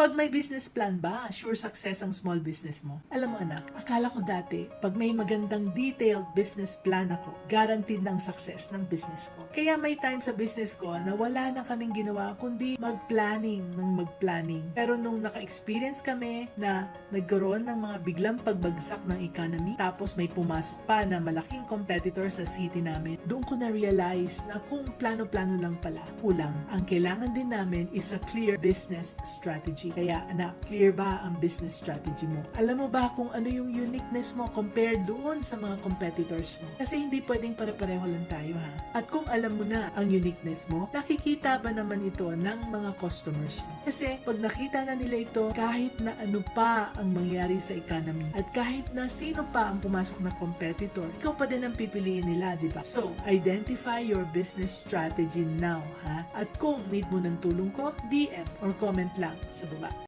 Pag may business plan ba, sure success ang small business mo. Alam mo anak, akala ko dati, pag may magandang detailed business plan ako, guaranteed ng success ng business ko. Kaya may time sa business ko na wala na kaming ginawa kundi mag-planning. Pero nung naka-experience kami na nagkaroon ng mga biglang pagbagsak ng economy, tapos may pumasok pa na malaking competitor sa city namin, doon ko na-realize na kung plano-plano lang pala, kulang. Ang kailangan din namin is a clear business strategy. Kaya anak, clear ba ang business strategy mo? Alam mo ba kung ano yung uniqueness mo compared doon sa mga competitors mo? Kasi hindi pwedeng pare-pareho lang tayo ha. At kung alam mo na ang uniqueness mo, nakikita ba naman ito ng mga customers mo? Kasi pag nakita na nila ito, kahit na ano pa ang mangyari sa economy at kahit na sino pa ang pumasok na competitor, ikaw pa din ang pipiliin nila, di ba? So, identify your business strategy now ha. At kung need mo ng tulong ko, DM or comment lang sa baba.